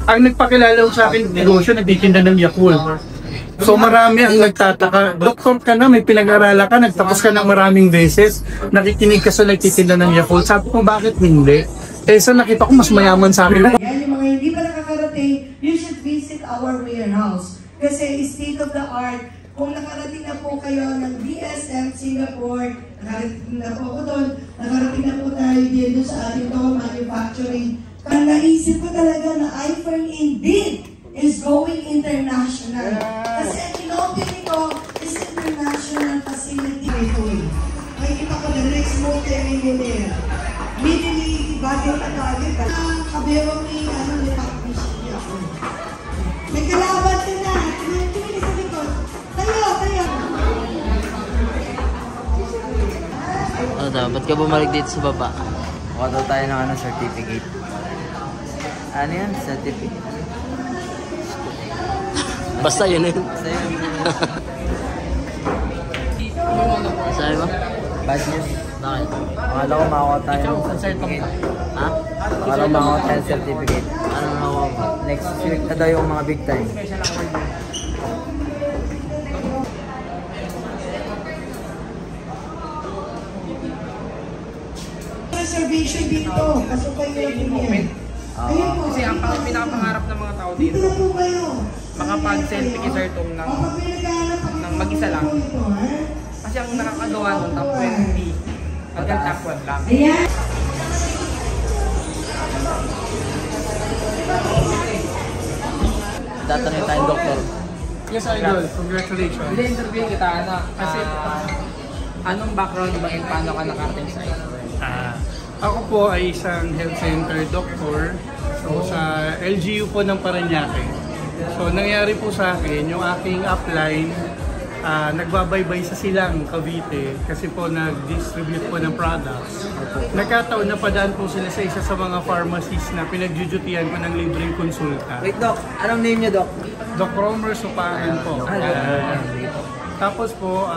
ang nagpakilala sa akin ng negosyo, nagtitinda ng Yakult. So marami ang nagtataka, doktor ka na, may pinag-aralan ka, nagtapos ka ng maraming beses, nakikinig ka sa nagtitinda ng Yakult. Sabi ko, bakit hindi? Eh sa nakita ko, mas mayaman sa akin. Yan, yung mga hindi pa nakakarating, you should visit our warehouse. Kasi state of the art, kung nakarating na po kayo ng DSM Singapore, nakarating na po ako doon, nakarating na po tayo din sa ating manufacturing. Kaya naisip ko talaga na iFern indeed is going international. Kasi ang in-open ko is international facility. Makikita ko the next multi-millionaire. Minili, bagay na target. Kabero ni Pakishin ako. May kalaban ka na. Tumili sa likod. Tayo. Ba't ka bumalik dito sa baba? Kuha daw tayo ng certificate. Ano yan? Certificate. Basta yun yun. Basta yun. Sabi mo? Bad news. Bakit? Akala ko makakuha tayo ng certificate. Ha? Akala ko makakuha tayo ng certificate. Ano makakuha mo? Next week na daw yung mga big time. Reservation dito. Kaso kayo yung ayun po. Kasi ang pinakapangarap ng mga tao dito, Dito po kayo. makapag-selfie kay Sir Tom ng mag-isa lang. Kasi ang nakakagawa ng top 20, hanggang top 1 lang. Ayan. Tatanungin tayong doktor. Yes, Idol. Congratulations. Hindi-interview kita na kasi anong background ba and paano ka nakarating sa ito? Ako po ay isang health center doctor. So sa LGU po ng Parañaque. So nangyari po sa akin, yung aking upline, nagbabaybay sa Silang, Cavite kasi po nag-distribute po ng products. Nagkataon na padaan po sila sa isa sa mga pharmacies na pinagdudutian ko ng libreng konsulta. Wait, Doc. Anong name niyo, Doc? Doc Romer Supahan po. Tapos po,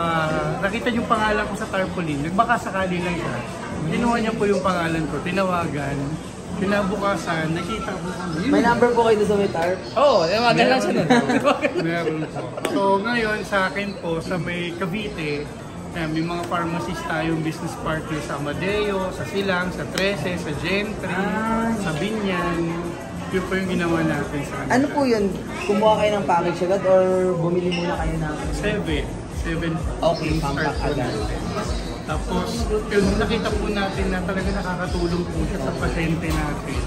nakita yung pangalan ko sa tarpaulin. Nagbaka sakali lang siya. Kinuha niya po yung pangalan ko, tinawagan. Kinabukasan, nakita ko kami. May number po kayo doon sa may tarp? Oo, magal lang siya nun. Meron po. So ngayon sa akin po, sa may Cavite, may mga pharmacist tayong business partner sa Amadeo, sa Silang, sa Trece, sa Gentry, sa Binyan. Yun po yung ginawa natin sa kanila. Ano po yun? Kumuha kayo ng package agad or bumili muna kayo ng... 7. Okay, pang-pack agad. Tapos, yun, nakita po natin na talaga nakakatulong po siya sa pasyente natin.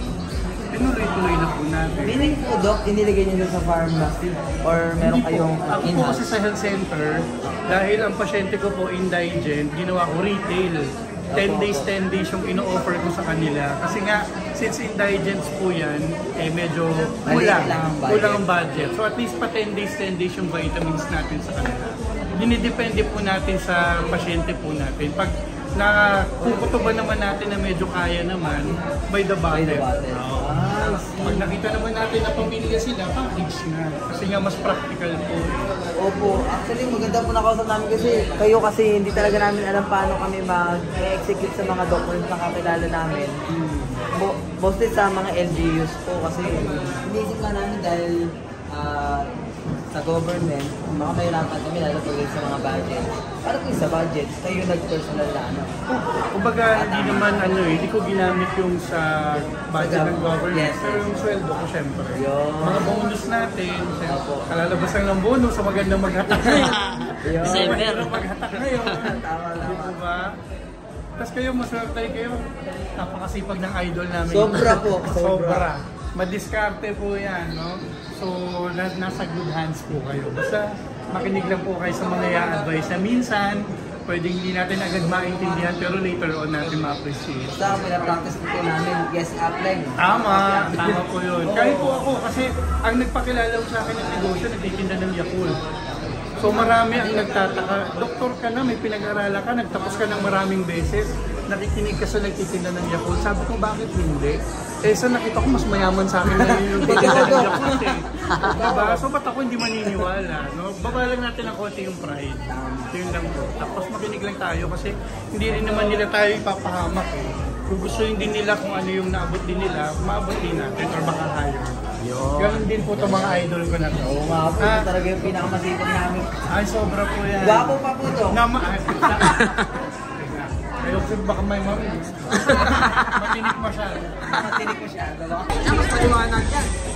Tinuloy-tuloy na po natin. Meaning po, Doc, inilagay niyo sa pharmacy or meron kayong Ako po kasi sa health center, dahil ang pasyente ko po indigent, ginawa ko retail. 10 days yung ino-offer ko sa kanila. Kasi nga, since indigents po yan, medyo kulang ang budget. So at least pa 10 days yung vitamins natin sa kanila. Dinidepende po natin sa pasyente po natin. Pag nakukutuban naman natin na medyo kaya naman, by the budget. Pag nakita naman natin na pamilya sila, package na. Kasi nga mas practical po. Opo, actually maganda po nakausap namin kasi hindi talaga namin alam paano kami mag-execute sa mga documents na kakilala namin. Mostly sa mga LGUs po kasi iniisip nga namin dahil sa government, baka mahirapan kami lalo pag sa mga budget. Para po sa budget, kayo nag-personal na ano? Kumbaga, hindi ko ginamit yung sa budget ng government. Yes. Pero yung sweldo ko, syempre. Yun. Mga bonus natin, kalalabasan ng bonus, sa magandang maghatak ngayon. Magandang maghatak ngayon. Tama lang. Di po ba? Tapos kayo, maswerte kayo. Napakasipag ng idol namin. Sobra po. Sobra. Madiskarte po yan, no? So, nasa good hands po kayo. Basta makinig lang po kayo sa mga i-advise na minsan, pwedeng hindi natin agad maintindihan, pero later on natin ma-appreciate. Basta pinapractice po namin, yes, apply. Tama po yun. Kahit po ako, kasi ang nagpakilala sa akin ng negosyo, nagtitinda ng Yakult. So marami ang nagtataka, doktor ka na, may pinag-aralan ka, nagtapos ka ng maraming beses, nakikinig ka sa nagtitinda ng Yakult. Sabi ko, bakit hindi? Sa nakita ko, mas mayaman sa akin na yung titinda ng Yakult eh. Diba? So ba't ako hindi maniniwala? No? Baba lang natin ng konti yung pride. Yun lang po. Tapos makinig lang tayo kasi hindi rin naman nila tayo ipapahamak eh. Kung gusto din nila kung ano yung naabot din nila, maabot din natin or baka higher. din po itong mga idol ko na to. Oo nga po, ito talaga yung pinakamasipag namin. Ay, sobra po yan. Gwapo pa po to. Ayoko baka may matinik masyado. Matinik ko siya, diba? Mas maliwanag yan.